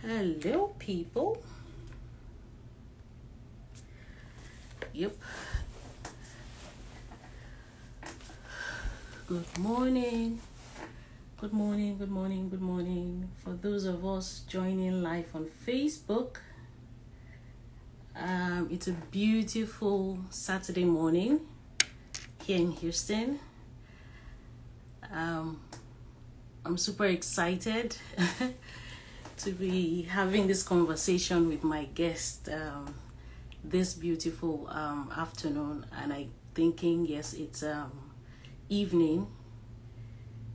Hello, people. Yep. Good morning. Good morning. Good morning. Good morning. For those of us joining live on Facebook, it's a beautiful Saturday morning here in Houston. I'm super excited to be having this conversation with my guest this beautiful afternoon, and I thinking yes, it's evening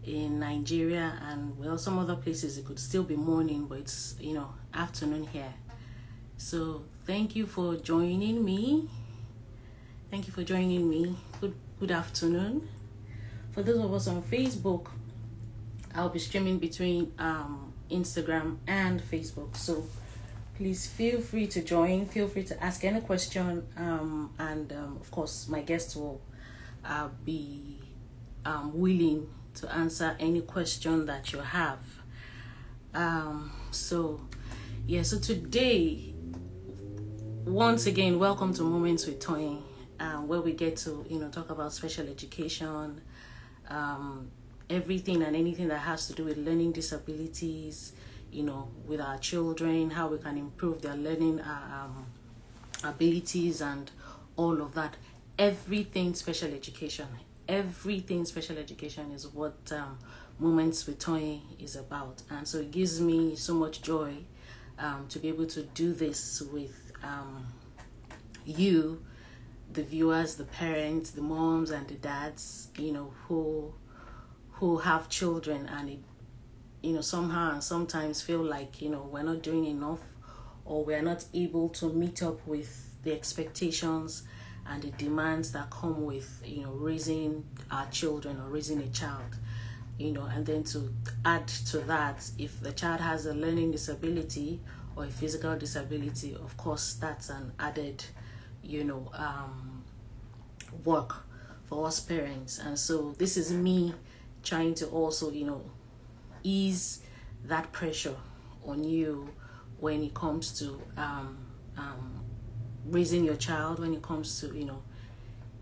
in Nigeria, and well, some other places it could still be morning, but it's afternoon here. So thank you for joining me. Thank you for joining me. Good afternoon. For those of us on Facebook, I'll be streaming between Instagram and Facebook. So please feel free to join. Feel free to ask any question. And of course, my guests will be willing to answer any question that you have. So today, once again, welcome to Moments with Tonye, where we get to talk about special education, everything and anything that has to do with learning disabilities, with our children, how we can improve their learning abilities and all of that. Everything special education is what Moments with Tonye is about. And so it gives me so much joy to be able to do this with you, the viewers, the parents, the moms and the dads, who have children, and somehow and sometimes feel like we're not doing enough, or we're not able to meet up with the expectations and the demands that come with raising our children or raising a child. And then to add to that, if the child has a learning disability or a physical disability, of course that's an added work for us parents. And so this is me trying to also ease that pressure on you when it comes to raising your child, when it comes to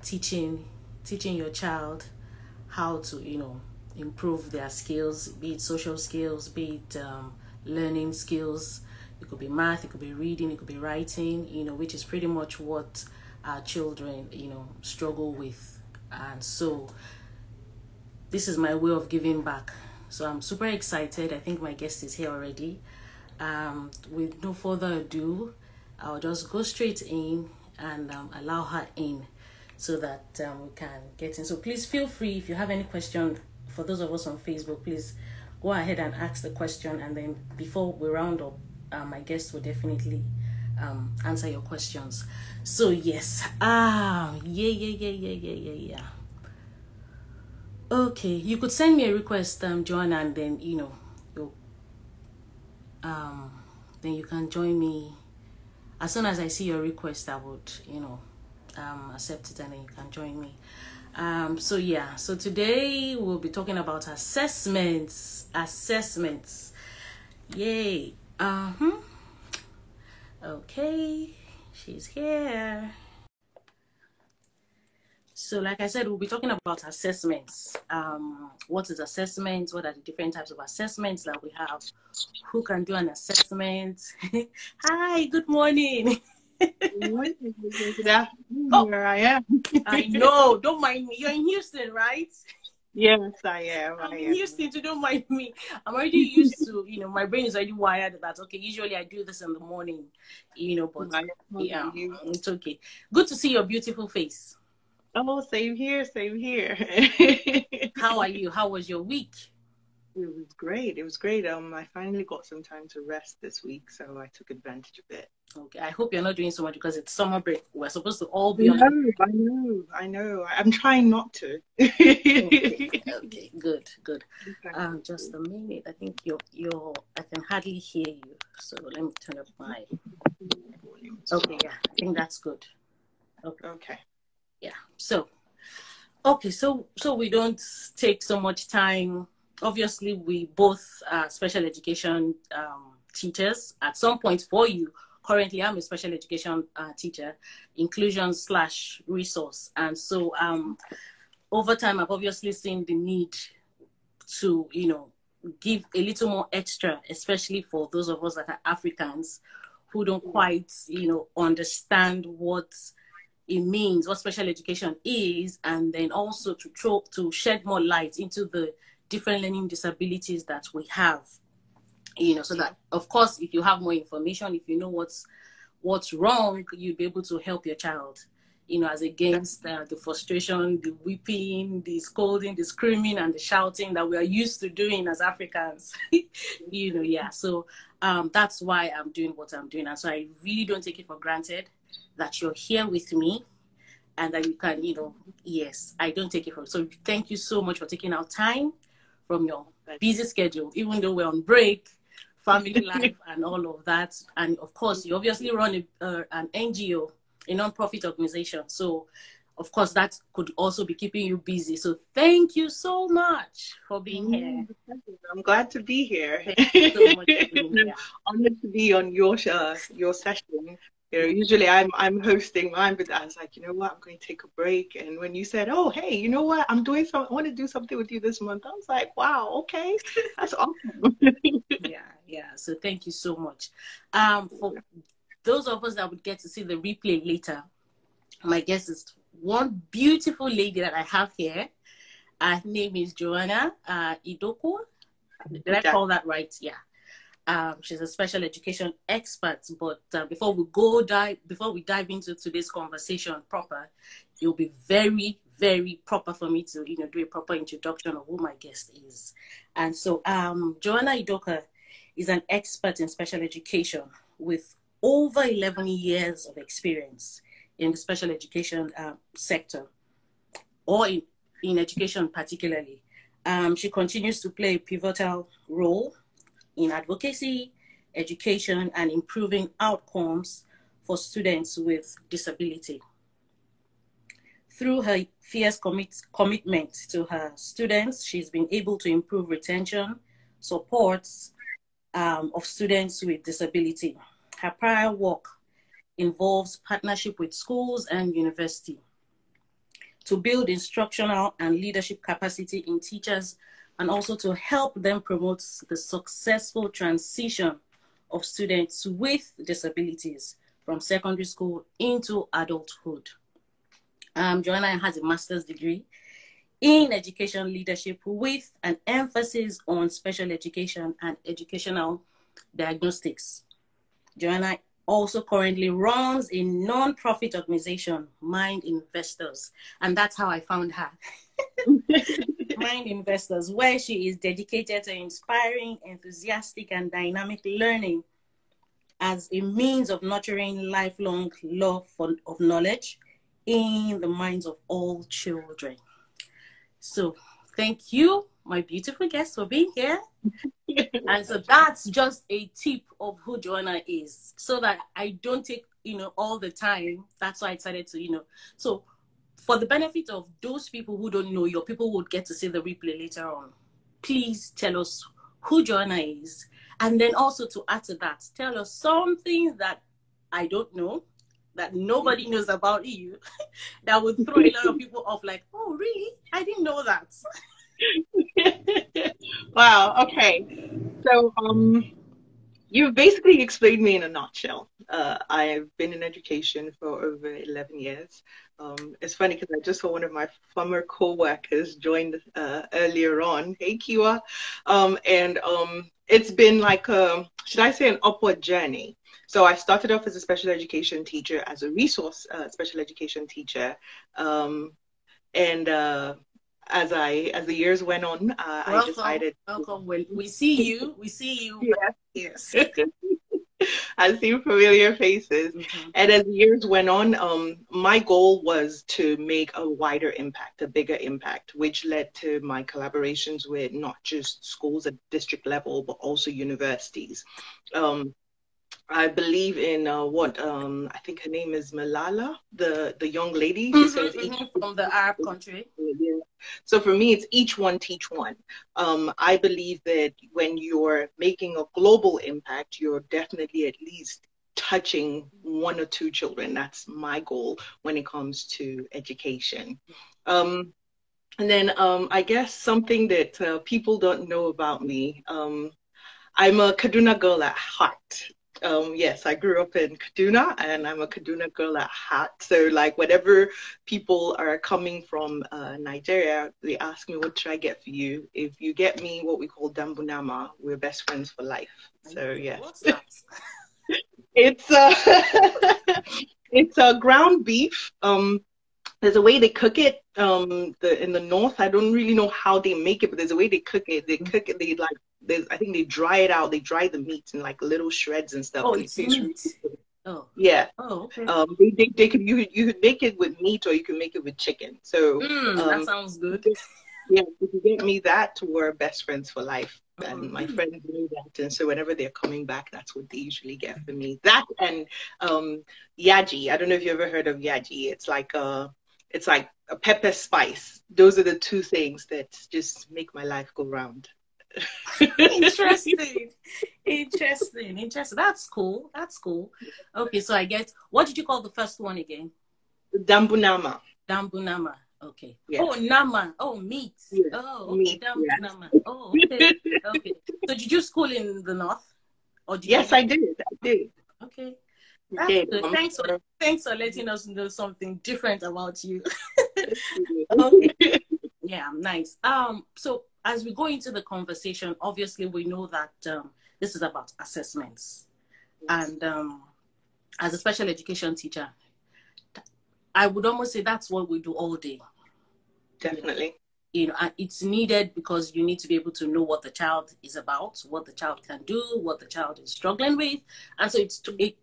teaching your child how to improve their skills, be it social skills, be it learning skills. It could be math, it could be reading, it could be writing, which is pretty much what our children struggle with. And so this is my way of giving back. So I'm super excited. I think my guest is here already. With no further ado, I'll just go straight in and allow her in so that we can get in. So please feel free, if you have any question, for those of us on Facebook, please go ahead and ask the question, and then before we round up, my guest will definitely answer your questions. So yes, yeah. Okay, you could send me a request, Joanna, and then you'll then you can join me. As soon as I see your request, I would accept it, and then you can join me. So today we'll be talking about assessments. Yay. Okay, she's here. So like I said, we'll be talking about assessments. What is assessments? What are the different types of assessments that we have? Who can do an assessment? Hi, good morning. Good afternoon. Oh, Here I am. I know. Don't mind me. You're in Houston, right? Yes, I am. I'm in Houston, so don't mind me. I'm already used to, my brain is already wired that, okay, usually I do this in the morning, but yeah, it's okay. Good to see your beautiful face. Oh, same here, same here. How are you? How was your week? It was great. It was great. I finally got some time to rest this week, so I took advantage of it. Okay, I hope you're not doing so much because it's summer break. We're supposed to all be on. I know. I'm trying not to. Okay, good. Just a minute. I think I can hardly hear you. So let me turn up my. Okay, yeah, I think that's good. Okay. Yeah. So we don't take so much time. Obviously, we both are special education teachers at some point for you. Currently, I'm a special education teacher, inclusion slash resource. And so over time, I've obviously seen the need to, give a little more extra, especially for those of us that are Africans who don't quite, understand what it means, what special education is, and then also to shed more light into the different learning disabilities that we have. So that, of course, if you have more information, if you know what's wrong, you'll be able to help your child, as against the frustration, the weeping, the scolding, the screaming, and the shouting that we are used to doing as Africans. Yeah. So that's why I'm doing what I'm doing. And so I really don't take it for granted that you're here with me and that you can, yes, I don't take it for. So thank you so much for taking out time from your busy schedule, even though we're on break, family life and all of that. And of course, you obviously run an NGO, a non-profit organization. So of course, that could also be keeping you busy. So thank you so much for being here. I'm glad to be here. Thank you so much for being here. Honored to be on your session. Usually I'm hosting mine, but I was like, you know what, I'm going to take a break. And when you said, oh, hey, you know what, I want to do something with you this month, I was like, wow, okay, that's awesome. Yeah. So thank you so much. For those of us that would get to see the replay later, my guest is one beautiful lady that I have here. Her name is Joanna Idoko. Did I call that right? Yeah. She's a special education expert, but before we dive into today's conversation proper, it will be very, very proper for me to do a proper introduction of who my guest is. And so Joanna Idoka is an expert in special education with over 11 years of experience in the special education sector, or in education particularly. She continues to play a pivotal role in advocacy, education, and improving outcomes for students with disability. Through her fierce commitment to her students, she's been able to improve retention, support of students with disability. Her prior work involves partnership with schools and university to build instructional and leadership capacity in teachers, and also to help them promote the successful transition of students with disabilities from secondary school into adulthood. Joanna has a master's degree in education leadership with an emphasis on special education and educational diagnostics. Joanna also currently runs a non-profit organization, Mind Investors, and that's how I found her. Mind Investors, where she is dedicated to inspiring, enthusiastic, and dynamic learning as a means of nurturing lifelong love of knowledge in the minds of all children. So thank you, my beautiful guest, for being here. And so that's just a tip of who Joanna is, so that I don't take, all the time. That's why I decided to, so for the benefit of those people who don't know, your people would get to see the replay later on. Please tell us who Joanna is. And then also to add to that, tell us something that I don't know, that nobody knows about you, that would throw a lot of people off like, oh, really? I didn't know that. Wow. Okay. So, you've basically explained me in a nutshell. I've been in education for over 11 years. It's funny because I just saw one of my former co-workers joined earlier on. Hey, Kiwa. It's been like, should I say, an upward journey. So I started off as a special education teacher, as a resource special education teacher. As the years went on, I decided. Welcome. Well, we see you. Yes. I see familiar faces. Mm-hmm. And as years went on, my goal was to make a wider impact, a bigger impact, which led to my collaborations with not just schools at district level, but also universities. I believe in what I think her name is Malala, the young lady. She says each From the Arab country. yeah. So for me, it's each one teach one. I believe that when you're making a global impact, you're definitely at least touching one or two children. That's my goal when it comes to education. Um, and then I guess something that people don't know about me. I'm a Kaduna girl at heart. Yes, I grew up in Kaduna and I'm a Kaduna girl at heart. So, like, whenever people are coming from Nigeria, they ask me, what should I get for you? If you get me what we call Dambunama, we're best friends for life. So, yes. What's that? It's it's a ground beef. There's a way they cook it in the north. I don't really know how they make it, but there's a way they cook it. They cook it, they like there's I think they dry it out. They dry the meat in like little shreds and stuff. Oh, And it's meat. Oh. yeah. Oh, okay. They could you could make it with meat or you can make it with chicken. So That sounds good. yeah, if you get me that, we're best friends for life. And my Really? friends knew that. And so whenever they're coming back, that's what they usually get for me. That and yaji. I don't know if you ever heard of yaji. It's like a pepper spice. Those are the two things that just make my life go round. Interesting. Interesting. That's cool. That's cool. Okay, so I get, what did you call the first one again? Dambunama. Dambunama. Okay. Yeah. Oh, nama. Oh, meat. Yeah. Oh, okay. Meat, Dambunama. Oh, okay. Okay. So did you school in the north? Or did yes, you... I did. I did. Okay. I That's did. good. I'm sure. Thanks for letting us know something different about you. Okay. Yeah, nice. So as we go into the conversation, obviously we know that this is about assessments. Yes. And as a special education teacher, I would almost say that's what we do all day. Definitely. You know, and it's needed because you need to be able to know what the child is about, what the child can do, what the child is struggling with. And so it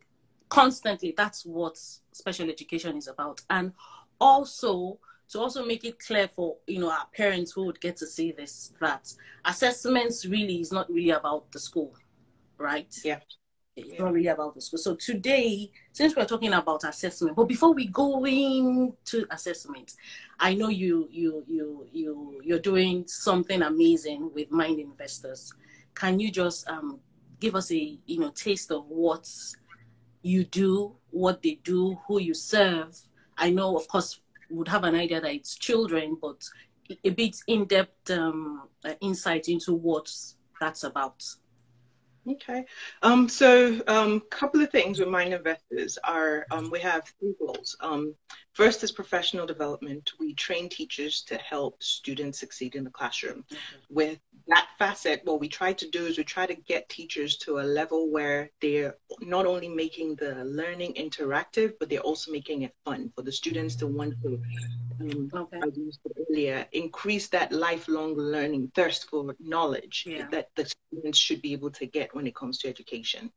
constantly, that's what special education is about. And also to also make it clear for, you know, our parents who would get to see this, that assessments really is not really about the school, right? Yeah. It's not really about the school. So today, since we're talking about assessment, but before we go into assessment, I know you're doing something amazing with Mind Investors. Can you just give us a taste of what you do, what they do, who you serve? I know, of course, we would have an idea that it's children, but a bit in-depth insight into what that's about. Okay. So couple of things with Mind Investors are we have three goals. First is professional development. We train teachers to help students succeed in the classroom. Okay. With that facet, what we try to do is we try to get teachers to a level where they're not only making the learning interactive, but they're also making it fun for the students to want to Okay. as you said earlier, increase that lifelong learning thirst for knowledge that the students should be able to get when it comes to education.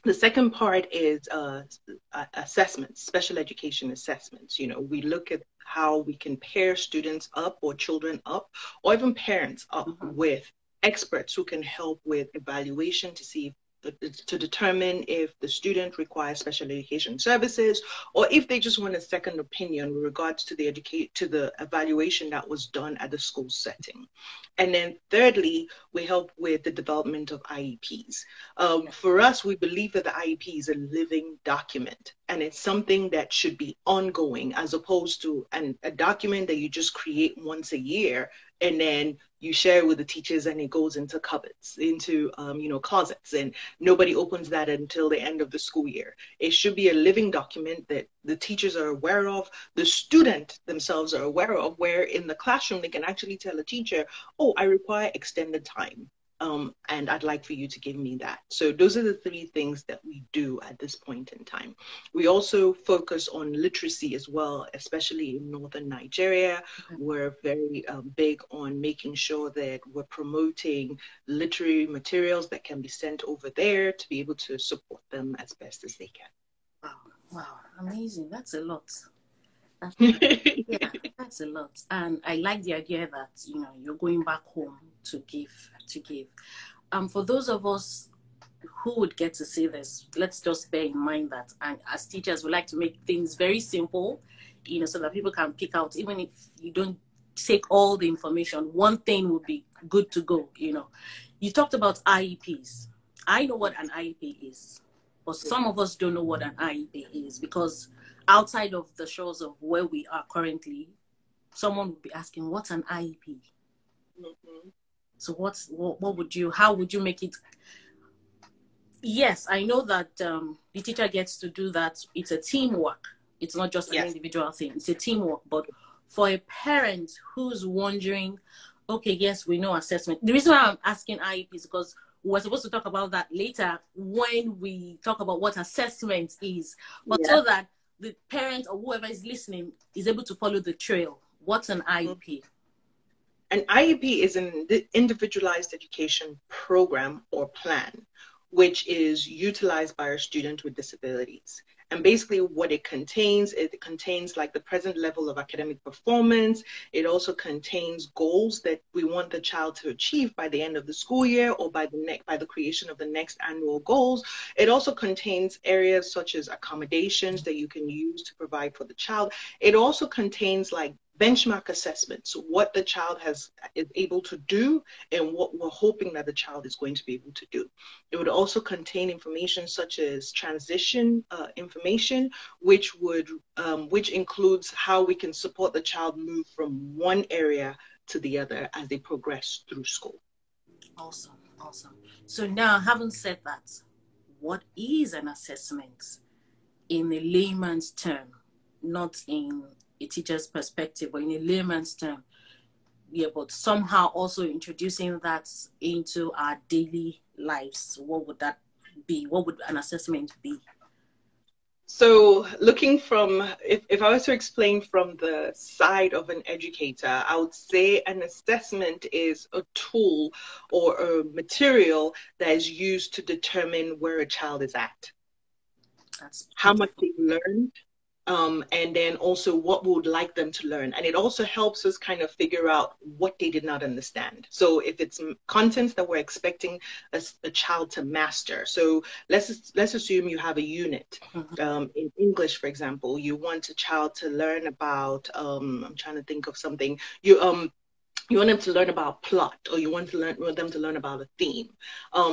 The second part is assessments, special education assessments. You know, we look at how we can pair students up or children up, or even parents up with experts who can help with evaluation to see to determine if the student requires special education services or if they just want a second opinion with regards to the evaluation that was done at the school setting. And then thirdly, we help with the development of IEPs. For us, we believe that the IEP is a living document and it's something that should be ongoing as opposed to a document that you just create once a year and then you share it with the teachers and it goes into cupboards, into closets, and nobody opens that until the end of the school year. It should be a living document that the teachers are aware of, the student themselves are aware of, where in the classroom they can actually tell a teacher, oh, I require extended time. And I'd like for you to give me that. So those are the three things that we do at this point in time. We also focus on literacy as well, especially in northern Nigeria. We're very big on making sure that we're promoting literary materials that can be sent over there to be able to support them as best as they can. Wow, amazing. That's a lot. Yeah, that's a lot. And I like the idea that, you're going back home to give. For those of us who would get to see this? Let's just bear in mind that, and as teachers, we like to make things very simple, so that people can pick out, even if you don't take all the information, one thing would be good to go. You talked about IEPs. I know what an IEP is, but some of us don't know what an IEP is, because outside of the shores of where we are currently, someone would be asking, what's an IEP? Mm-hmm. So how would you make it? Yes, I know that the teacher gets to do that. It's a teamwork. It's not just an individual thing. It's a teamwork. But for a parent who's wondering, okay, yes, we know assessment. The reason why I'm asking IEP is because we're supposed to talk about that later when we talk about what assessment is. But so that the parent or whoever is listening is able to follow the trail. What's an IEP? An IEP is an individualized education program or plan, which is utilized by a student with disabilities. And basically what it contains like the present level of academic performance. It also contains goals that we want the child to achieve by the end of the school year or by the creation of the next annual goals. It also contains areas such as accommodations that you can use to provide for the child. It also contains like benchmark assessments, what the child is able to do and what we're hoping that the child is going to be able to do. It would also contain information such as transition information, which includes how we can support the child move from one area to the other as they progress through school. Awesome. So now, having said that, what is an assessment in a layman's term, not in a teacher's perspective, but in a layman's term? But somehow also introducing that into our daily lives. What would that be? What would an assessment be? So looking from, if I was to explain from the side of an educator, I would say an assessment is a tool or a material that is used to determine where a child is at. That's how much they've learned, and then also what we would like them to learn. And it also helps us kind of figure out what they did not understand. So if it's contents that we're expecting a child to master. So let's assume you have a unit. In English, for example, you want a child to learn about, I'm trying to think of something. You want them to learn about plot, or you want them to learn about a theme.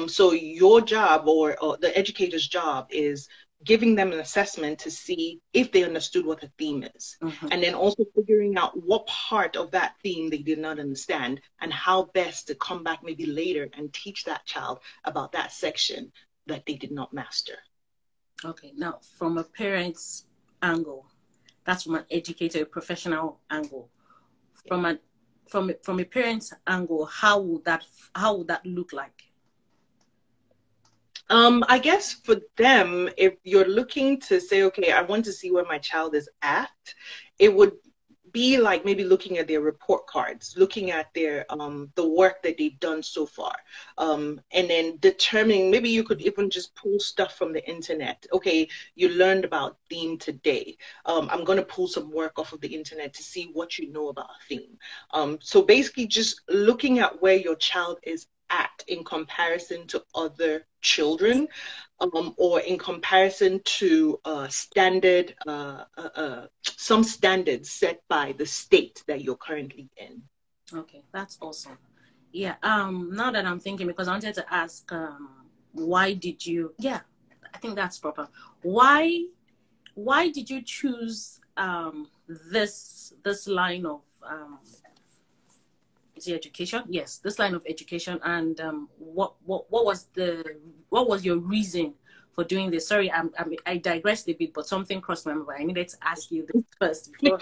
So your job or the educator's job is giving them an assessment to see if they understood what the theme is. And then also figuring out what part of that theme they did not understand and how best to come back maybe later and teach that child about that section that they did not master. Okay, now from a parent's angle, that's from an educator, a professional angle. From a parent's angle, how would that look like? I guess for them, if you're looking to say, okay, I want to see where my child is at, it would be like maybe looking at their report cards, looking at their the work that they've done so far, and then determining, maybe you could even just pull stuff from the internet. Okay, you learned about theme today. I'm going to pull some work off of the internet to see what you know about a theme. So basically just looking at where your child is at in comparison to other children, or in comparison to some standards set by the state that you're currently in. Okay, that's awesome. Yeah. Now that I'm thinking, because I wanted to ask, why did you? Yeah, I think that's proper. Why did you choose this line of is it education? Yes, this line of education. And what was your reason for doing this? Sorry, I digressed a bit, but something crossed my mind. I needed to ask you this first before.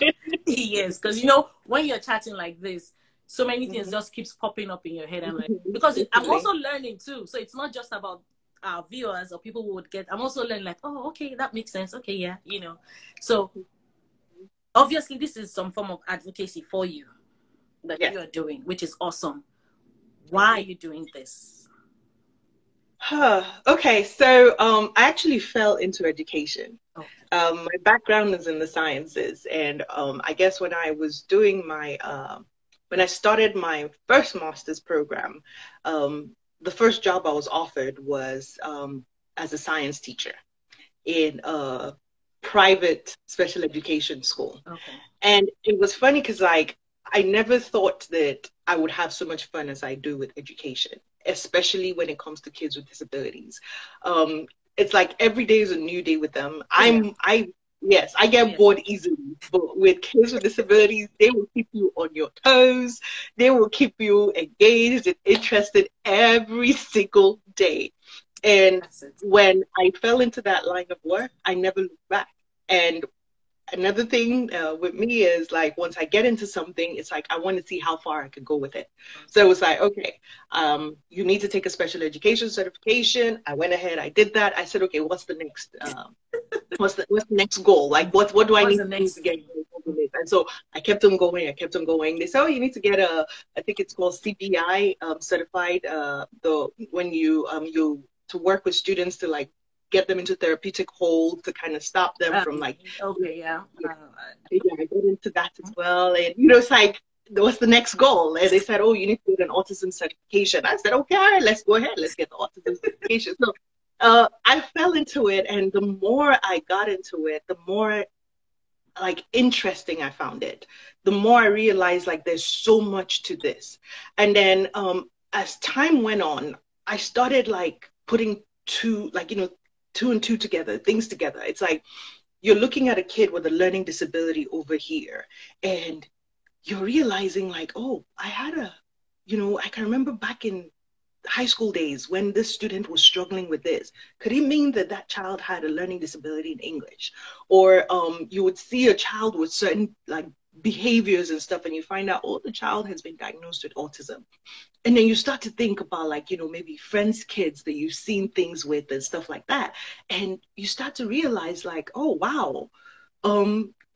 Yes, because when you're chatting like this, so many things just keeps popping up in your head. I'm like, because I'm also learning too. So it's not just about our viewers or people who would get. I'm also learning like, oh, okay, that makes sense. Okay, yeah, So obviously, this is some form of advocacy for you that you are doing, which is awesome. Why are you doing this? Okay, so I actually fell into education. My background is in the sciences, and I guess when I was doing when I started my first master's program, the first job I was offered was as a science teacher in a private special education school. Okay. And it was funny because, like, I never thought that I would have so much fun as I do with education, especially when it comes to kids with disabilities. It's like every day is a new day with them. Oh yeah. Yes, I get Yeah. bored easily, but with kids with disabilities, they will keep you on your toes. They will keep you engaged and interested every single day. And That's it. when I fell into that line of work, I never looked back. And another thing with me is like once I get into something, it's like I want to see how far I could go with it. So it was like, okay, you need to take a special education certification. I went ahead, I did that. I said, okay, what's the next? What's the next goal? Like what do I What's need the to do next to get thing? involved in this? And so I kept on going. I kept on going. They said, oh, you need to get I think it's called CPI certified. The when you to work with students to like get them into therapeutic hold to kind of stop them from like Okay, yeah. yeah, yeah, I got into that as well. And it's like what's the next goal? And they said, oh, you need to get an autism certification. I said, okay, all right, let's go ahead, let's get the autism certification. So I fell into it, and the more I got into it, the more like interesting I found it. The more I realized like there's so much to this. And then as time went on, I started like putting two and two together, things together. It's like you're looking at a kid with a learning disability over here, and you're realizing like, oh, I can remember back in high school days when this student was struggling with this. Could it mean that that child had a learning disability in English? Or you would see a child with certain like behaviors and stuff, and you find out, oh, the child has been diagnosed with autism. And then you start to think about like, maybe friends, kids that you've seen things with and stuff like that. And you start to realize like, oh, wow,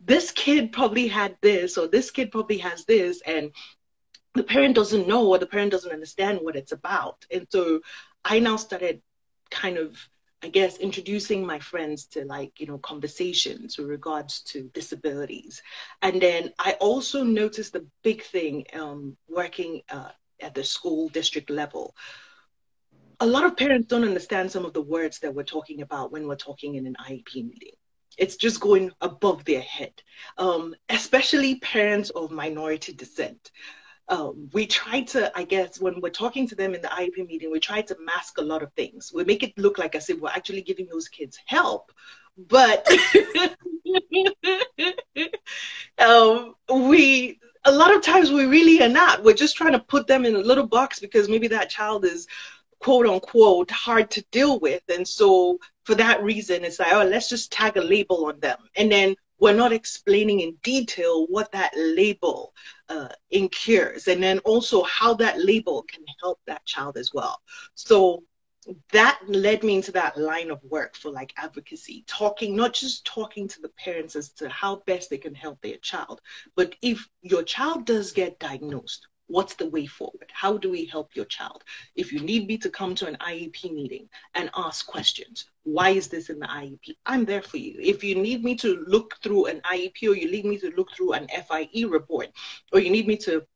this kid probably had this, or this kid probably has this. And the parent doesn't know, or the parent doesn't understand what it's about. And so I now started kind of, I guess, introducing my friends to like, conversations with regards to disabilities. And then I also noticed a big thing working at the school district level. A lot of parents don't understand some of the words that we're talking about when we're talking in an IEP meeting. It's just going above their head, especially parents of minority descent. We try to, I guess, when we're talking to them in the IEP meeting, we try to mask a lot of things. We make it look like as if we're actually giving those kids help, but a lot of times we really are not. We're just trying to put them in a little box because maybe that child is quote unquote hard to deal with. And so for that reason, it's like, oh, let's just tag a label on them. And then we're not explaining in detail what that label incurs, and then also how that label can help that child as well. So that led me into that line of work for like advocacy, talking, not just talking to the parents as to how best they can help their child, but if your child does get diagnosed, what's the way forward? How do we help your child? If you need me to come to an IEP meeting and ask questions, why is this in the IEP? I'm there for you. If you need me to look through an IEP, or you need me to look through an FIE report, or you need me to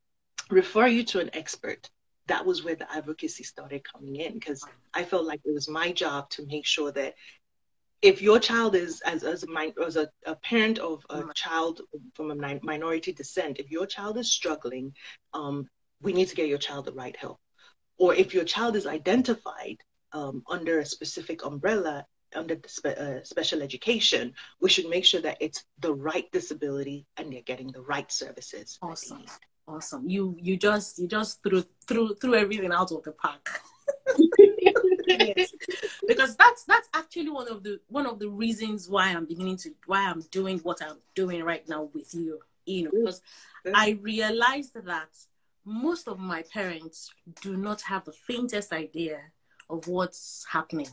refer you to an expert, that was where the advocacy started coming in, because I felt like it was my job to make sure that if your child is, as a parent of a child from a minority descent, if your child is struggling, we need to get your child the right help. Or if your child is identified under a specific umbrella, under special education, we should make sure that it's the right disability and they're getting the right services. Awesome. Awesome. You just threw everything out of the park. Yes. Because that's actually one of the reasons why I'm doing what I'm doing right now with you. Because I realized that most of my parents do not have the faintest idea of what's happening.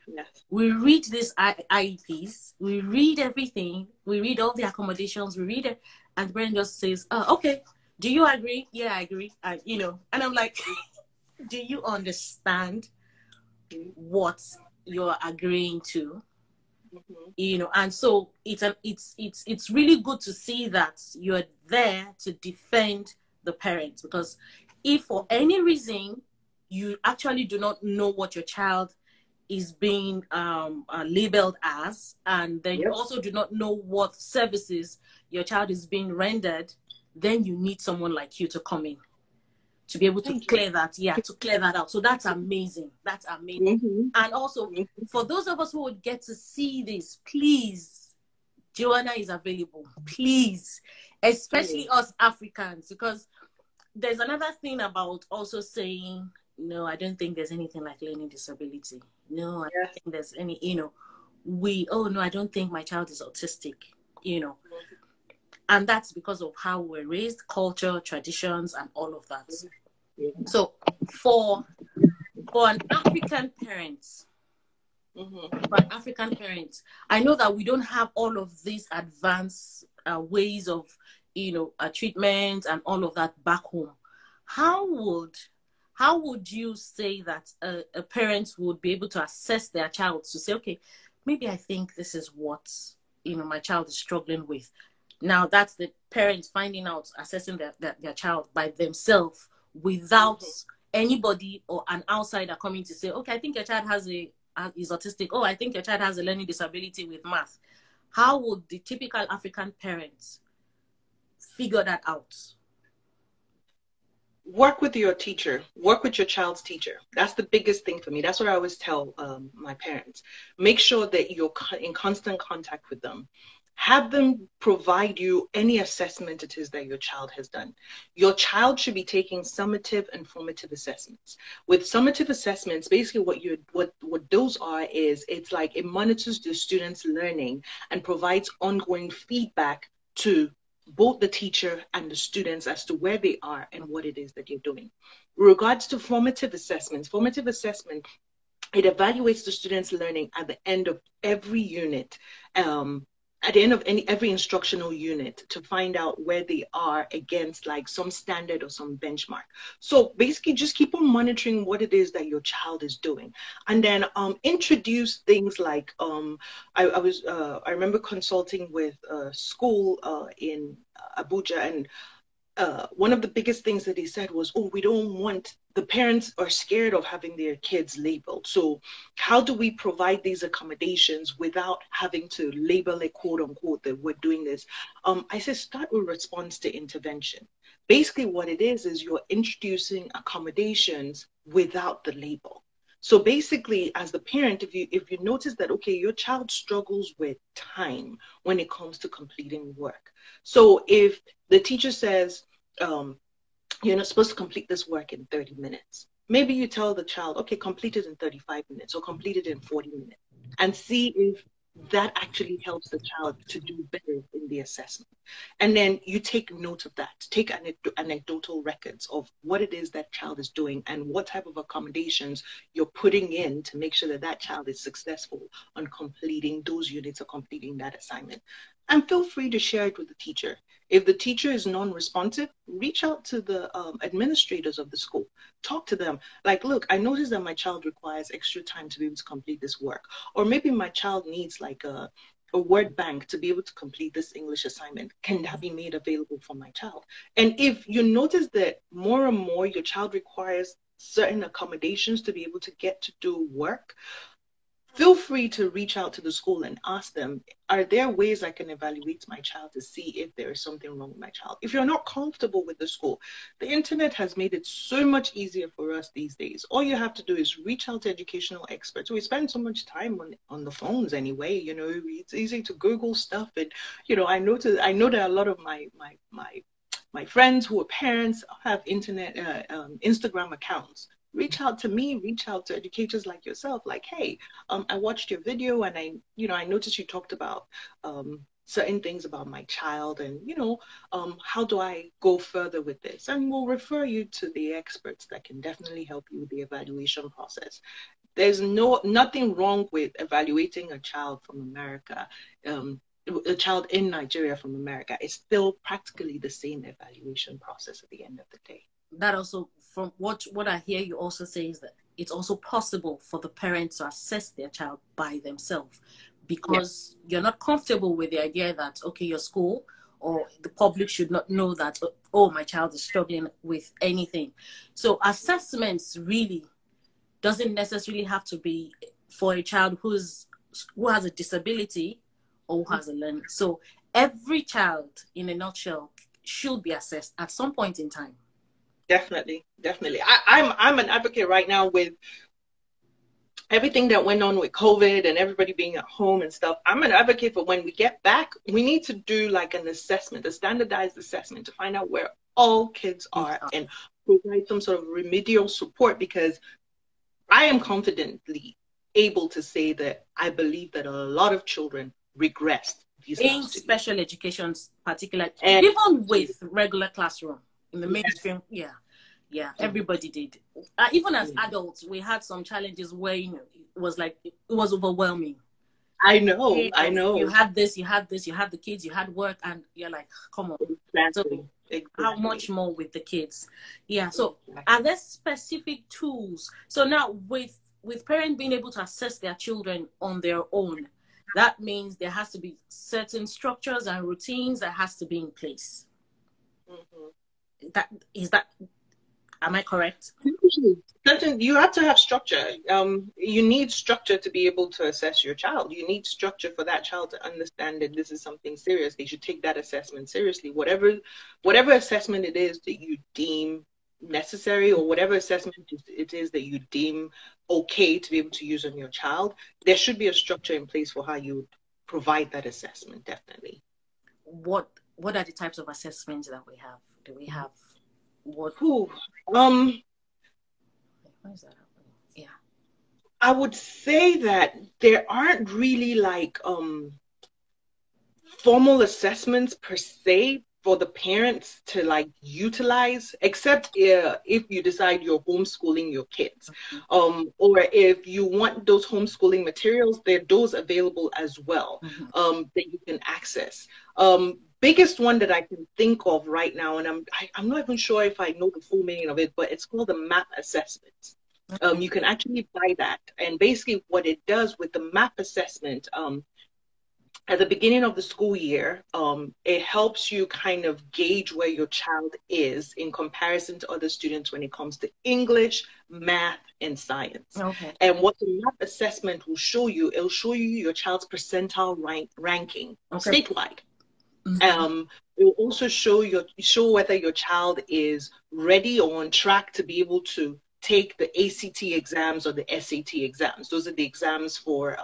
Yes. We read these IEPs, we read everything, we read all the accommodations, we read it, and the parent just says, "Oh, okay, do you agree?" "Yeah, I agree." And and I'm like, do you understand what you're agreeing to? And so it's really good to see that you're there to defend the parents, because if for any reason you actually do not know what your child is being labeled as, and then you Yep. also do not know what services your child is being rendered, then you need someone like you to come in to be able to Thank you. clear that, to clear that out. So that's amazing. That's amazing. Mm-hmm. And also, Mm-hmm. for those of us who would get to see this, please, Joanna is available. Please, especially us Africans, because there's another thing about also saying, no, I don't think there's anything like learning disability. No, I don't Yes. think there's any, oh no, I don't think my child is autistic, and that's because of how we're raised, culture, traditions, and all of that. Yeah. So for an African parent, I know that we don't have all of these advanced ways of, treatment and all of that back home. How would you say that a parent would be able to assess their child to say, okay, maybe I think this is what, my child is struggling with. Now that's the parents finding out, assessing their child by themselves without anybody or an outsider coming to say, okay, I think your child is autistic. Oh, I think your child has a learning disability with math. How would the typical African parents figure that out? Work with your teacher. Work with your child's teacher. That's the biggest thing for me. That's what I always tell my parents. Make sure that you're in constant contact with them. Have them provide you any assessment it is that your child has done. Your child should be taking summative and formative assessments. With summative assessments, basically what those are is, it's like it monitors the student's learning and provides ongoing feedback to both the teacher and the students as to where they are and what it is that you're doing. With regards to formative assessment, it evaluates the student's learning at the end of every unit, at the end of every instructional unit, to find out where they are against like some standard or some benchmark. So basically just keep on monitoring what it is that your child is doing. And then introduce things like, I remember consulting with a school in Abuja, and one of the biggest things that he said was, oh, the parents are scared of having their kids labeled. So how do we provide these accommodations without having to label it, quote unquote, that we're doing this? I said, start with response to intervention. Basically what it is you're introducing accommodations without the label. So basically, as the parent, if you notice that, okay, your child struggles with time when it comes to completing work. So if the teacher says, you're not supposed to complete this work in 30 minutes, maybe you tell the child, okay, complete it in 35 minutes or complete it in 40 minutes, and see if that actually helps the child to do better in the assessment. And then you take note of that. Take anecdotal records of what it is that child is doing and what type of accommodations you're putting in to make sure that that child is successful on completing those units or completing that assignment. And feel free to share it with the teacher. If the teacher is non-responsive, reach out to the administrators of the school. Talk to them. Like, look, I noticed that my child requires extra time to be able to complete this work. Or maybe my child needs like a word bank to be able to complete this English assignment. Can that be made available for my child? And if you notice that more and more your child requires certain accommodations to be able to get to do work, feel free to reach out to the school and ask them, are there ways I can evaluate my child to see if there is something wrong with my child? If you're not comfortable with the school, the internet has made it so much easier for us these days. All you have to do is reach out to educational experts. We spend so much time on the phones anyway, it's easy to Google stuff. And, I know that a lot of my friends who are parents have Instagram accounts. Reach out to me, reach out to educators like yourself, like, hey, I watched your video and I noticed you talked about certain things about my child, and how do I go further with this? And we'll refer you to the experts that can definitely help you with the evaluation process. There's nothing wrong with evaluating a child from America, a child in Nigeria from America. It's still practically the same evaluation process at the end of the day. That also, from what I hear you also say, is that it's also possible for the parents to assess their child by themselves, because you're not comfortable with the idea that, okay, your school or the public should not know that, oh, my child is struggling with anything. So assessments really doesn't necessarily have to be for a child who has a disability or who has a learning. So every child, in a nutshell, should be assessed at some point in time. Definitely, definitely. I'm an advocate right now with everything that went on with COVID and everybody being at home and stuff. I'm an advocate for when we get back, we need to do like an assessment, a standardized assessment to find out where all kids are and provide some sort of remedial support, because I am confidently able to say that I believe that a lot of children regressed these in special education, particularly, even with regular classroom in the mainstream. Everybody did. Even as adults, we had some challenges where, you know, it was overwhelming. I know. You had this, you had the kids, you had work, and you're like, come on. Exactly. So how much more with the kids? Yeah. So are there specific tools? So now with parents being able to assess their children on their own, that means there has to be certain structures and routines that has to be in place. Am I correct? You have to have structure. You need structure to be able to assess your child. You need structure for that child to understand that this is something serious. They should take that assessment seriously. Whatever assessment it is that you deem necessary, or whatever assessment it is that you deem okay to be able to use on your child, there should be a structure in place for how you provide that assessment. Definitely. What are the types of assessments that we have? Do we have what? Why is that happening? Yeah, I would say that there aren't really like formal assessments per se for the parents to like utilize, except if you decide you're homeschooling your kids, or if you want those homeschooling materials, there are those available as well, that you can access. Biggest one that I can think of right now, and I'm not even sure if I know the full meaning of it, but it's called the MAP assessment. You can actually buy that, and basically what it does with the MAP assessment, at the beginning of the school year, it helps you kind of gauge where your child is in comparison to other students when it comes to English, math, and science. Okay. And what the MAP assessment will show you, it'll show you your child's percentile ranking statewide. It will also show whether your child is ready or on track to be able to take the ACT exams or the SAT exams. Those are the exams for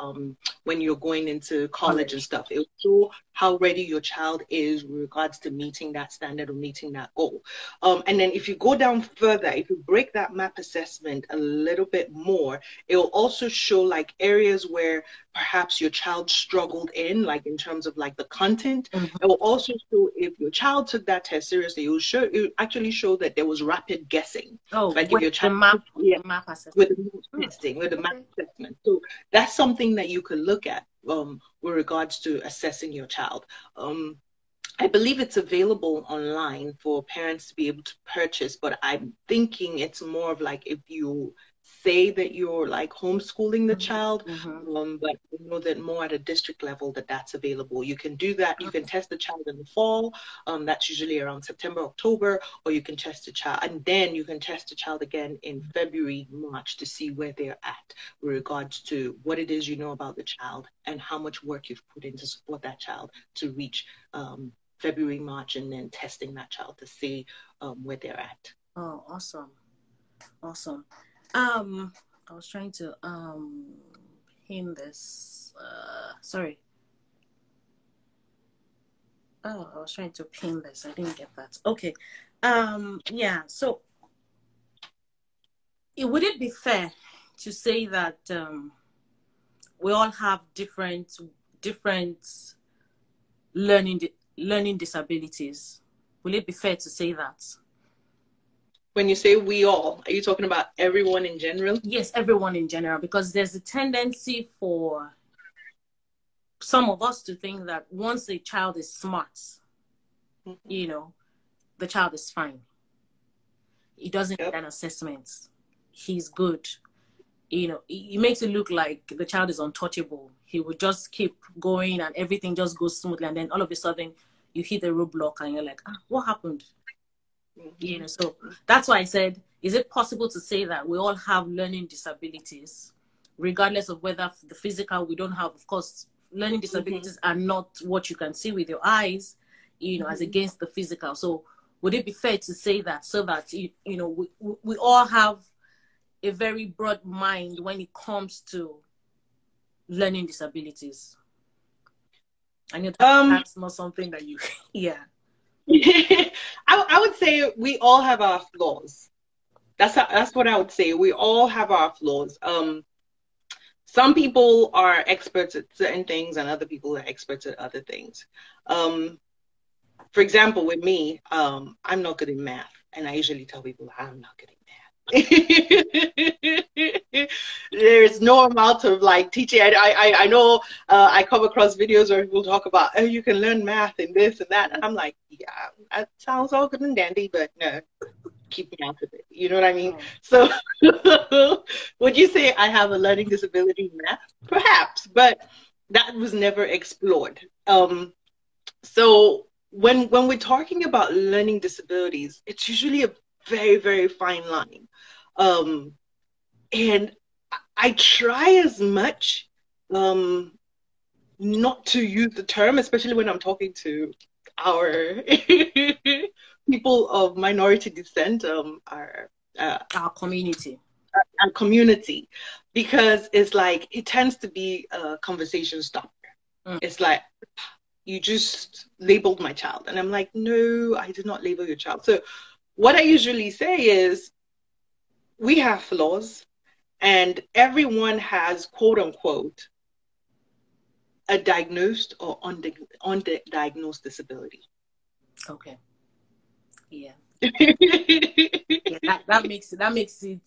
when you're going into college and stuff. It will show how ready your child is with regards to meeting that standard or meeting that goal. And then if you go down further, if you break that MAP assessment a little bit more, it will also show like areas where perhaps your child struggled in, like in terms of like the content. It will also show if your child took that test seriously, it will actually show that there was rapid guessing. Like if your child with the MAP testing, with the MAP assessment. So that's something that you can look at with regards to assessing your child. I believe it's available online for parents to be able to purchase, but I'm thinking it's more of like if you say that you're like homeschooling the child, but I know that more at a district level that's available. You can do that. You can test the child in the fall. That's usually around September, October, or you can test the child, and then you can test the child again in February, March to see where they're at with regards to what it is you know about the child and how much work you've put in to support that child to reach February, March, and then testing that child to see where they're at. Oh, awesome. Awesome. I was trying to pin this. Sorry. Oh, I was trying to pin this. I didn't get that. Okay. Yeah. So, would it be fair to say that we all have different learning disabilities? Will it be fair to say that? When you say we all, are you talking about everyone in general? Yes, everyone in general, because there's a tendency for some of us to think that once a child is smart, you know, the child is fine. He doesn't need an assessment. He's good. You know, it makes it look like the child is untouchable. He would just keep going and everything just goes smoothly. And then all of a sudden, you hit a roadblock and you're like, what happened? Mm-hmm. So that's why I said, is it possible to say that we all have learning disabilities, regardless of whether the physical we don't have? Of course, learning disabilities are not what you can see with your eyes, as against the physical. So would it be fair to say that, so that we all have a very broad mind when it comes to learning disabilities? I know that's not something that you yeah. I would say we all have our flaws. That's what I would say. We all have our flaws. Some people are experts at certain things and other people are experts at other things. For example, with me, I'm not good in math, and I usually tell people I'm not good in math. There's no amount of like teaching. I know I come across videos where people talk about, oh, you can learn math and this and that, and I'm like, yeah, that sounds all good and dandy, but no, keep me out of it. You know what I mean? So would you say I have a learning disability in math? Perhaps, but that was never explored. So when we're talking about learning disabilities, it's usually a very, very fine line. And I try as much not to use the term, especially when I'm talking to our people of minority descent, our community. Our community, because it's like it tends to be a conversation stopper. It's like, you just labeled my child, and I'm like, no, I did not label your child. So what I usually say is, we have flaws, and everyone has, quote unquote, a diagnosed or undiagnosed disability. Okay. Yeah. Yeah, that makes it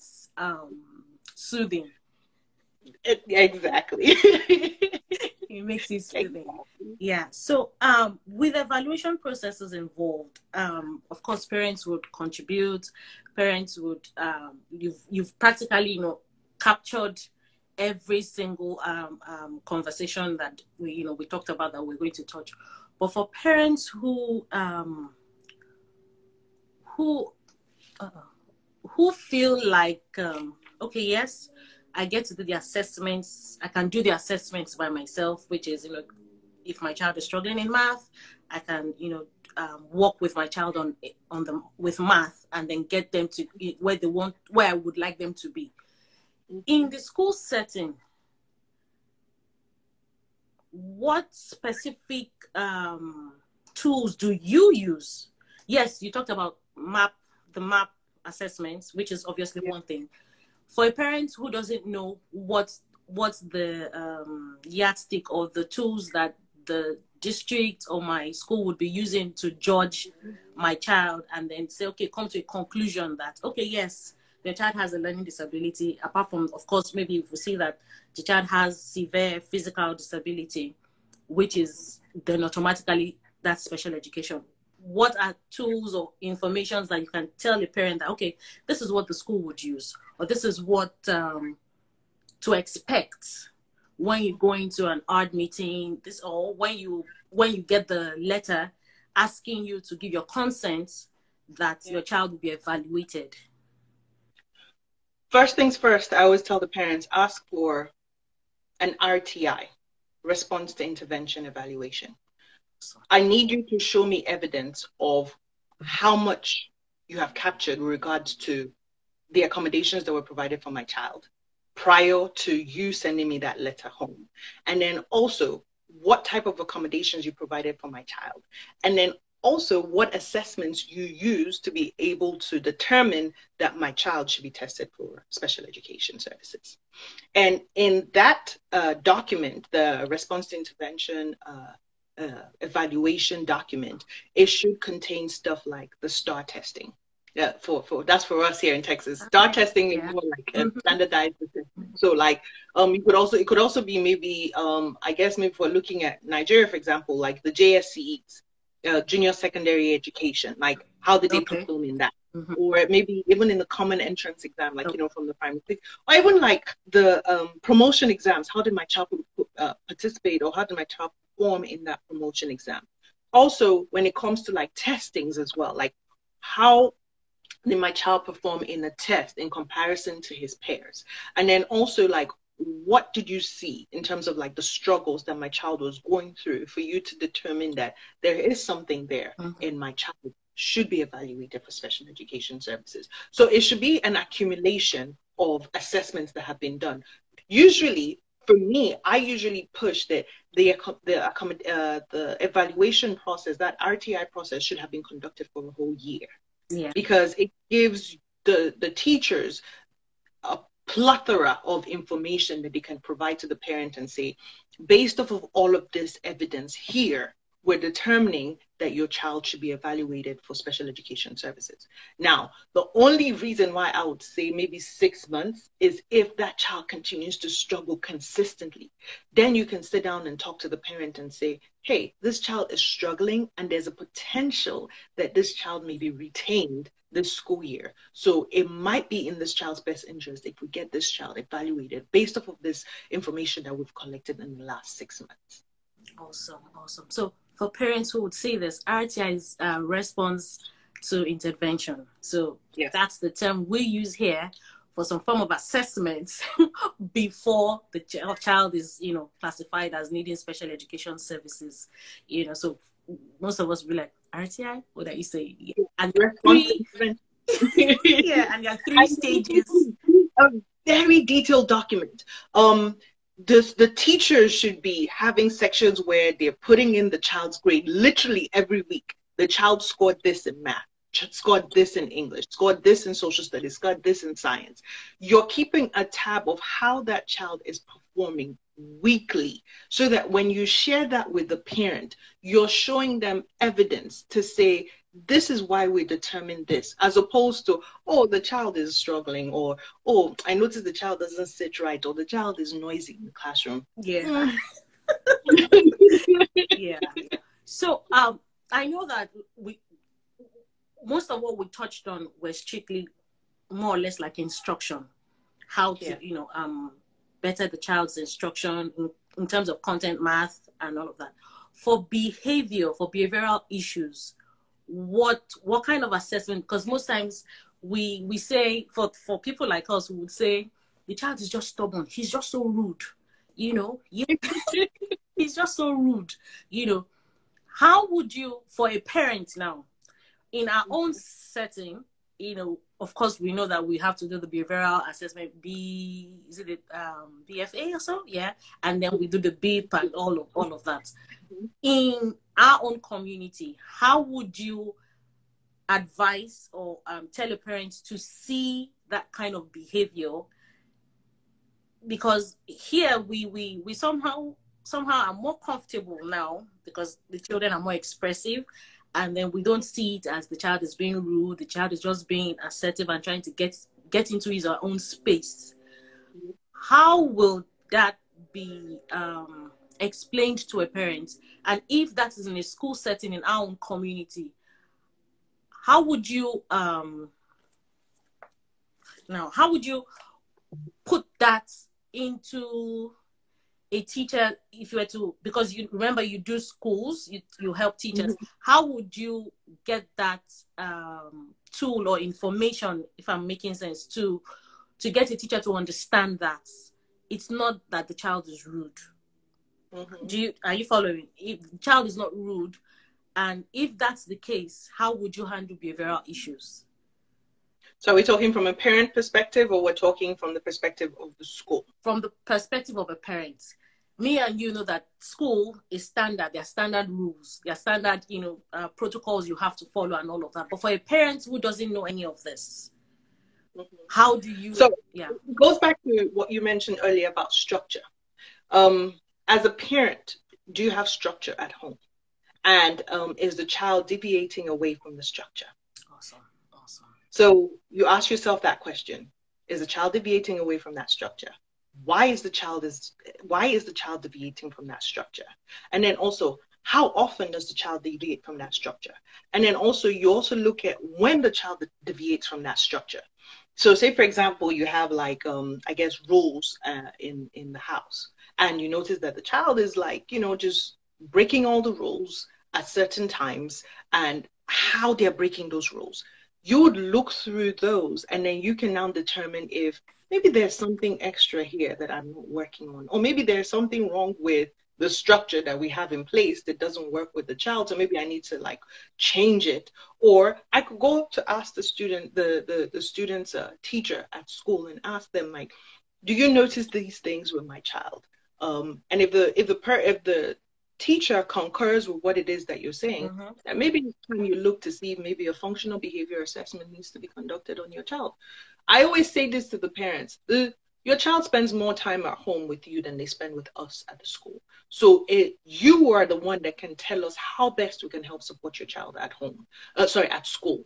soothing. Exactly. It makes it soothing. Yeah. So with evaluation processes involved, of course parents would contribute. Parents would you've practically captured every single conversation that we talked about that we're going to touch. But for parents who feel like okay, yes, I get to do the assessments, I can do the assessments by myself, which is if my child is struggling in math, I can work with my child with math, and then get them to where I would like them to be. In the school setting, what specific tools do you use? Yes, you talked about the map assessments, which is obviously one thing. For a parent who doesn't know what's the yardstick or the tools that the district or my school would be using to judge my child, and then say, okay, come to a conclusion that, okay, yes, the child has a learning disability, apart from, of course, maybe if we see that the child has severe physical disability, which is then automatically that's special education. What are tools or informations that you can tell a parent that, okay, this is what the school would use, or this is what to expect when you go into an ARD meeting, or when you get the letter asking you to give your consent that your child will be evaluated? First things first, I always tell the parents, ask for an RTI, response to intervention evaluation. I need you to show me evidence of how much you have captured with regards to the accommodations that were provided for my child prior to you sending me that letter home. And then also what type of accommodations you provided for my child. And then also what assessments you use to be able to determine that my child should be tested for special education services. And in that document, the response to intervention evaluation document, it should contain stuff like the STAR testing. Yeah, for that's for us here in Texas. STAR testing is more like a standardized assessment. So like it could also be maybe I guess maybe for looking at Nigeria, for example, like the JSCEs, junior secondary education, like how did they perform in that? Or maybe even in the common entrance exam, like from the primary six, or even like the promotion exams, how did my child participate, or how did my child perform in that promotion exam? also when it comes to like testings as well, like how did my child perform in a test in comparison to his peers? And then also like, what did you see in terms of like the struggles that my child was going through for you to determine that there is something there in my child should be evaluated for special education services? So it should be an accumulation of assessments that have been done. Usually, for me, I usually push that the evaluation process, that RTI process, should have been conducted for a whole year. Yeah. Because it gives the teachers a plethora of information that they can provide to the parent and say, based off of all of this evidence here, we're determining that your child should be evaluated for special education services. Now, the only reason why I would say maybe 6 months is if that child continues to struggle consistently. Then you can sit down and talk to the parent and say, hey, this child is struggling and there's a potential that this child may be retained this school year. So it might be in this child's best interest if we get this child evaluated based off of this information that we've collected in the last 6 months. Awesome, awesome. So for parents who would see this, RTI is response to intervention. So yes, that's the term we use here for some form of assessment before the child is, classified as needing special education services. So most of us will be like, RTI? What are you saying? Yeah. And there are three, yeah, and there are 3 stages. A very detailed document. The teachers should be having sections where they're putting in the child's grade literally every week. The child scored this in math, scored this in English, scored this in social studies, scored this in science. You're keeping a tab of how that child is performing weekly, so that when you share that with the parent, you're showing them evidence to say, this is why we determined this, as opposed to, oh, the child is struggling, or, oh, I noticed the child doesn't sit right, or the child is noisy in the classroom. Yeah. Yeah. So I know that most of what we touched on was strictly more or less like instruction, how to, better the child's instruction in terms of content, math, and all of that. For behavioral issues, what kind of assessment? Because most times we say, for people like us, we would say the child is just stubborn. He's just so rude. He's just so rude. How would you, for a parent now, in our own setting, of course, we know that we have to do the behavioral assessment, BFA or so? Yeah. And then we do the BIP and all of that. In our own community, how would you advise or tell a parent to see that kind of behavior? Because here we somehow are more comfortable now because the children are more expressive. And then we don't see it as the child is being rude. The child is just being assertive and trying to get into his or her own space. How will that be explained to a parent? And if that is in a school setting in our own community, how would you put that into a teacher, if you were to, because you remember you do schools, you help teachers. How would you get that tool or information, if I'm making sense, to get a teacher to understand that it's not that the child is rude? Are you following? If the child is not rude, and if that's the case, how would you handle behavioral issues? So are we talking from a parent perspective, or we're talking from the perspective of the school? From the perspective of a parent. Me and you know that school is standard. There are standard rules. There are standard, protocols you have to follow and all of that. But for a parent who doesn't know any of this, how do you... So it goes back to what you mentioned earlier about structure. As a parent, do you have structure at home? And is the child deviating away from the structure? Awesome. So you ask yourself that question. Is the child deviating away from that structure? Why is the child deviating from that structure? And then also, how often does the child deviate from that structure? And then also, you also look at when the child deviates from that structure. So say, for example, you have like, rules in the house, and you notice that the child is like, just breaking all the rules, at certain times and how they're breaking those rules. You would look through those and then you can now determine if maybe there's something extra here that I'm not working on, or maybe there's something wrong with the structure that we have in place that doesn't work with the child. So maybe I need to like change it. Or I could go up to ask the student, the student's teacher at school and ask them like, do you notice these things with my child? And if the teacher concurs with what it is that you're saying, that maybe it's time you look to see if maybe a functional behavior assessment needs to be conducted on your child. I always say this to the parents. Your child spends more time at home with you than they spend with us at the school. So you are the one that can tell us how best we can help support your child at home, at school,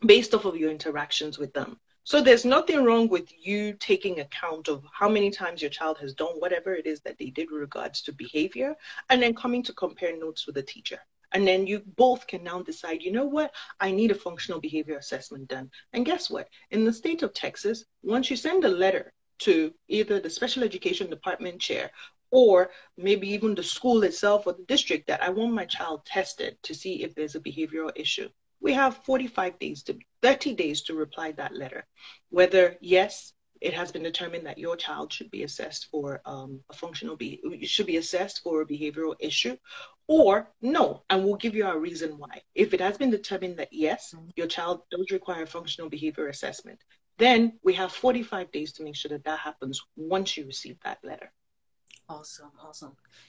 based off of your interactions with them. So there's nothing wrong with you taking account of how many times your child has done whatever it is that they did with regards to behavior, and then coming to compare notes with the teacher. And then you both can now decide, you know what, I need a functional behavior assessment done. And guess what? In the state of Texas, once you send a letter to either the special education department chair or maybe even the school itself or the district that I want my child tested to see if there's a behavioral issue, we have 30 days to reply that letter. Whether, yes, it has been determined that your child should be assessed for should be assessed for a behavioral issue, or no, and we'll give you a reason why. If it has been determined that yes, your child does require functional behavior assessment, then we have 45 days to make sure that that happens once you receive that letter. Awesome.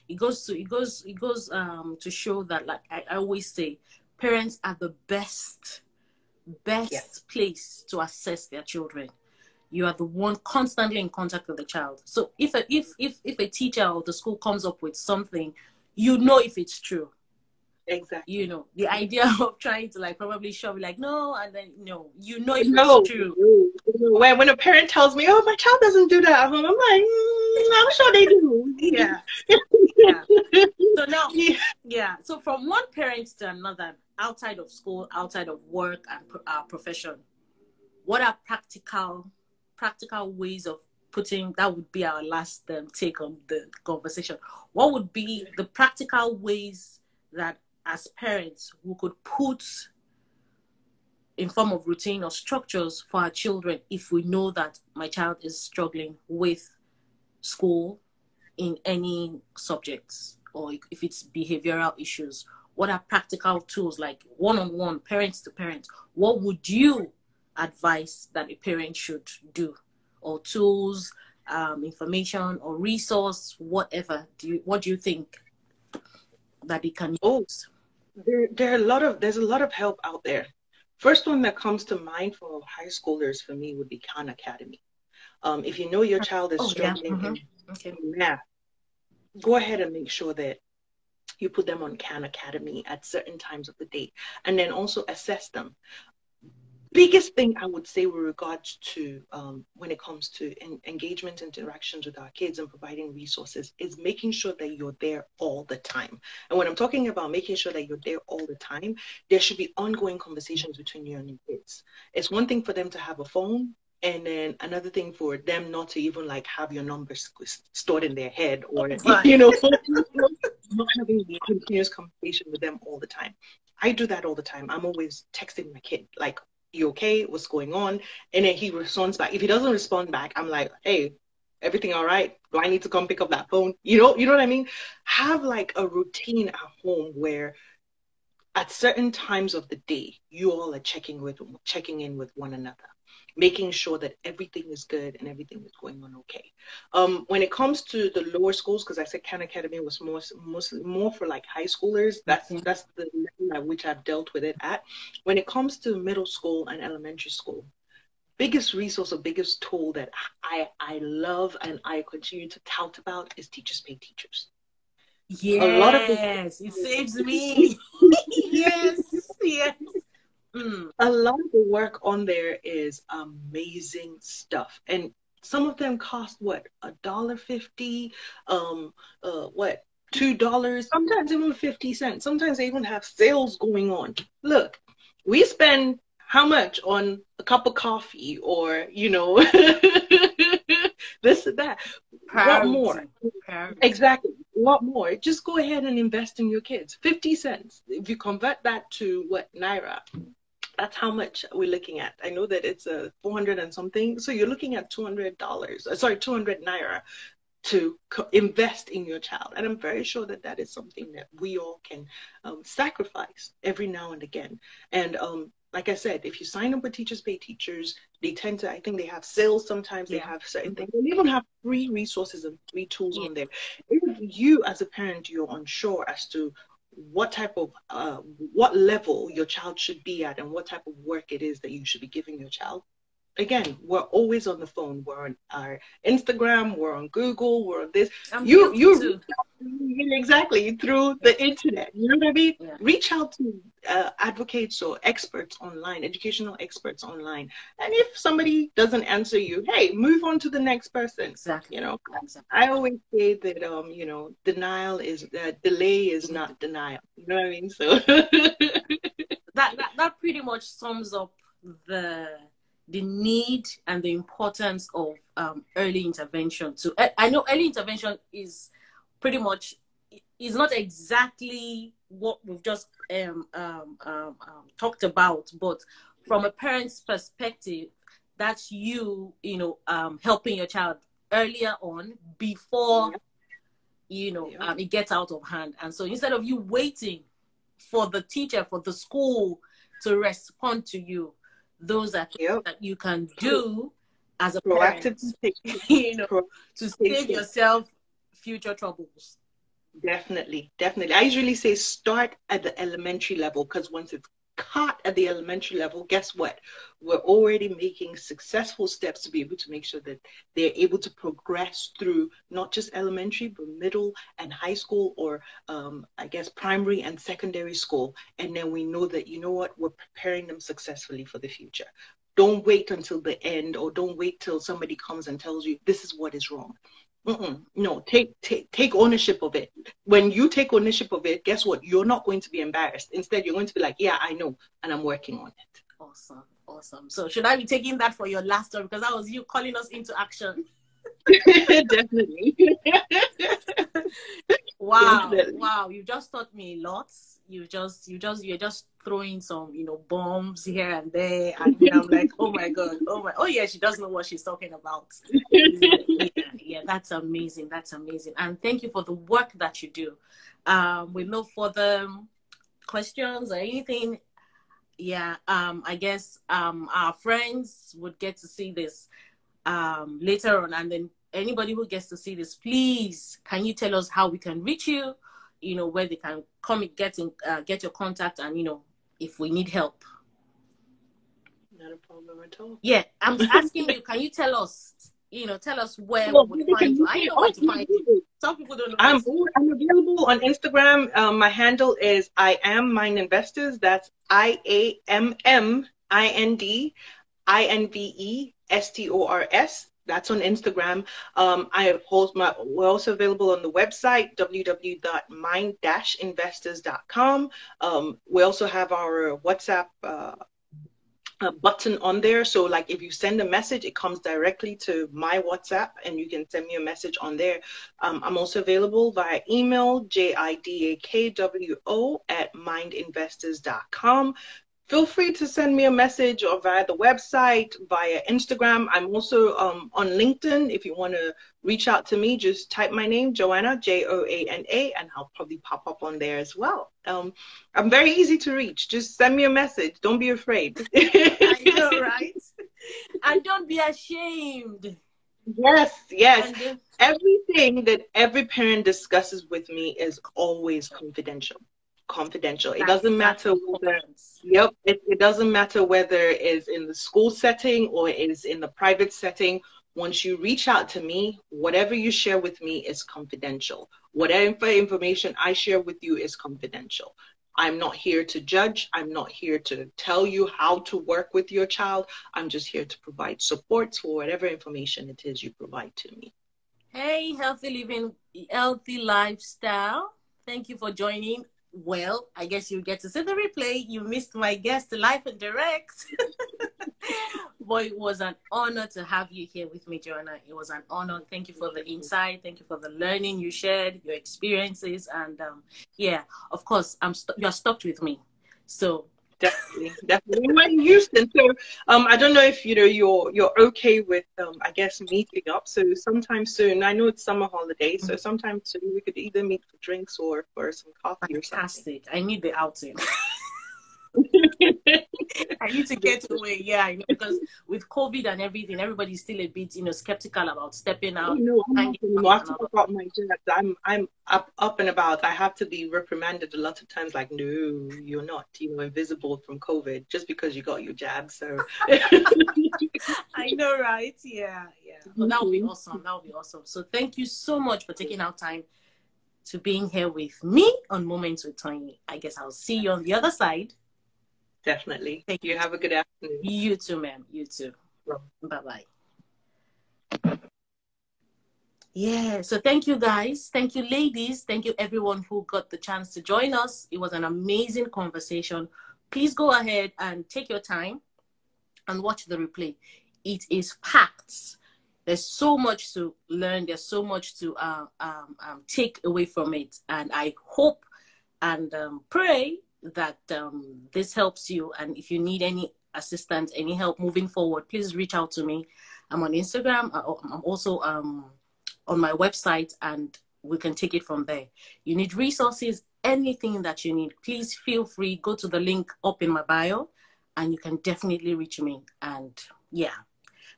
It goes to show that, like I always say, parents are the best place to assess their children. You are the one constantly in contact with the child. So if a teacher or the school comes up with something, you know if it's true. Exactly. You know, the idea of trying to like probably shove it like no, and then no, you know if it's true. When a parent tells me, "Oh, my child doesn't do that at home," I'm like, I'm sure they do. Yeah. So now, So from one parent to another, outside of school, outside of work and our profession, what are practical ways of putting, that would be our last take on the conversation. What would be the practical ways that as parents we could put in form of routine or structures for our children if we know that my child is struggling with school in any subjects, or if it's behavioral issues? What are practical tools, like one-on-one, parents to parents? What would you advise that a parent should do? Or tools, information or resource, whatever. What do you think that they can use? There's a lot of help out there. First one that comes to mind for high schoolers for me would be Khan Academy. If you know your child is struggling in math, go ahead and make sure that you put them on Khan Academy at certain times of the day, and then also assess them. Biggest thing I would say with regards to when it comes to engagement, interactions with our kids and providing resources is making sure that you're there all the time. And when I'm talking about making sure that you're there all the time, there should be ongoing conversations between you and your kids. It's one thing for them to have a phone, and then another thing for them not to even like have your numbers stored in their head, or you know, not having a continuous conversation with them all the time. I do that all the time. I'm always texting my kid like, "You okay? What's going on?" And then he responds back. If he doesn't respond back, I'm like, "Hey, everything all right? Do I need to come pick up that phone?" You know what I mean? Have like a routine at home where at certain times of the day, you all are checking in with one another, making sure that everything is good and everything is going on okay. When it comes to the lower schools, because I said Khan Academy was more for like high schoolers. That's the level at which I've dealt with it at. When it comes to middle school and elementary school, biggest resource or biggest tool that I love and I continue to tout about is Teachers Pay Teachers. Yes, a lot of it saves me. yes. A lot of the work on there is amazing stuff, and some of them cost what, $1.50, what, $2, sometimes even 50 cents. Sometimes they even have sales going on. Look, we spend how much on a cup of coffee, or this and that. What more? Priority. Priority. Exactly. What more? Just go ahead and invest in your kids. 50 cents. If you convert that to what, Naira, that's how much we're looking at. I know that it's a 400 and something. So you're looking at $200. Sorry, 200 Naira to invest in your child. And I'm very sure that that is something that we all can sacrifice every now and again. And like I said, if you sign up with Teachers Pay Teachers, they tend to, I think they have sales sometimes, they have certain things. They even have free resources and free tools on there. If you as a parent, you're unsure as to what type of, what level your child should be at and what type of work it is that you should be giving your child, again, we're always on the phone. We're on our Instagram, we're on Google, we're on this. You exactly through the internet. You know what I mean? Yeah. Reach out to advocates or experts online, educational experts online. And if somebody doesn't answer you, hey, move on to the next person. Exactly. You know, exactly. I always say that you know, denial is delay is not denial. You know what I mean? So that pretty much sums up the need and the importance of early intervention. So I know early intervention is pretty much, is not exactly what we've just talked about, but from a parent's perspective, that's you know, helping your child earlier on before, you know, it gets out of hand. And so instead of you waiting for the teacher, for the school to respond to you, those are things that you can do as a parent, you know, to save yourself future troubles. Definitely, definitely. I usually say start at the elementary level, because once it's caught at the elementary level, guess what? We're already making successful steps to be able to make sure that they're able to progress through not just elementary, but middle and high school, or I guess primary and secondary school. And then we know that, you know what, we're preparing them successfully for the future. Don't wait until the end, or don't wait till somebody comes and tells you this is what is wrong. No, take ownership of it. When you take ownership of it, guess what? You're not going to be embarrassed. Instead, you're going to be like, yeah, I know, and I'm working on it. Awesome, awesome. So should I be taking that for your last one, because that was you calling us into action? Definitely. Wow, definitely. Wow, you just taught me a lot. You're just throwing some, you know, bombs here and there, and I'm like, oh my god, oh yeah, she does know what she's talking about. Yeah, that's amazing. That's amazing. And thank you for the work that you do. With no further questions or anything, yeah, I guess our friends would get to see this later on, and then anybody who gets to see this, please, can you tell us how we can reach you? You know, where they can come and get your contact, and, you know, if we need help. Not a problem at all. Yeah, I'm asking you, can you tell us, you know, where we would find you? I know where to find you. Some people don't know. I'm available on Instagram. My handle is I am Mind Investors. That's IAMMINDINVESTORS. That's on Instagram. We're also available on the website, www.mind-investors.com. We also have our WhatsApp button on there. So like if you send a message, it comes directly to my WhatsApp, and you can send me a message on there. I'm also available via email, jidakwo@mindinvestors.com. Feel free to send me a message, or via the website, via Instagram. I'm also on LinkedIn. If you want to reach out to me, just type my name, Joanna, Joana, and I'll probably pop up on there as well. I'm very easy to reach. Just send me a message. Don't be afraid. I know, right? And don't be ashamed. Yes. Everything that every parent discusses with me is always confidential. It doesn't matter whether it doesn't matter whether it's in the school setting or it's in the private setting. Once you reach out to me, whatever you share with me is confidential. Whatever information I share with you is confidential. I'm not here to judge. I'm not here to tell you how to work with your child. I'm just here to provide support for whatever information it is you provide to me. Hey, Healthy Living, Healthy Lifestyle. Thank you for joining. Well, I guess you get to see the replay. You missed my guest live and direct. But it was an honor to have you here with me, Joanna. It was an honor. Thank you for the insight. Thank you for the learning you shared, your experiences, and yeah, of course, you're stuck with me. So Definitely, definitely. We're in Houston, so I don't know if you're okay with I guess meeting up. So sometime soon. I know it's summer holidays, so sometime soon we could either meet for drinks or for some coffee or something. Fantastic. I need the outing. I need to get away. Yeah, I know, because with COVID and everything, everybody's still a bit, skeptical about stepping out. No, I'm not anymore. I have to pick up my jobs. I'm up and about. I have to be reprimanded a lot of times, like, no, you're not, invisible from COVID just because you got your jab. So I know, right? Yeah, yeah. Well, that would be awesome. That would be awesome. So thank you so much for taking out time to being here with me on Moments with Tonye. I guess I'll see you on the other side. Definitely. Thank you. Have a good afternoon. You too, ma'am. You too. Bye-bye. Yeah, so thank you guys. Thank you, ladies. Thank you, everyone who got the chance to join us. It was an amazing conversation. Please go ahead and take your time and watch the replay. It is packed. There's so much to learn. There's so much to take away from it. And I hope and pray that this helps you. And if you need any assistance, any help moving forward, please reach out to me. I'm on Instagram. I'm also on my website, and we can take it from there. You need resources, anything that you need, please feel free. Go to the link up in my bio, and you can definitely reach me. And yeah,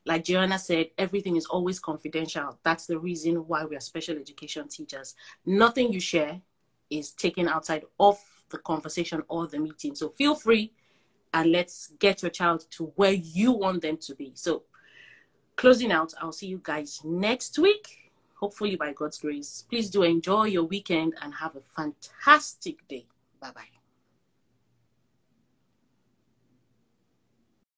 like Joanna said, everything is always confidential. That's the reason why we are special education teachers. Nothing you share is taken outside of the conversation or the meeting. So feel free, and let's get your child to where you want them to be. So closing out, I'll see you guys next week, hopefully by God's grace. Please do enjoy your weekend and have a fantastic day. Bye-bye.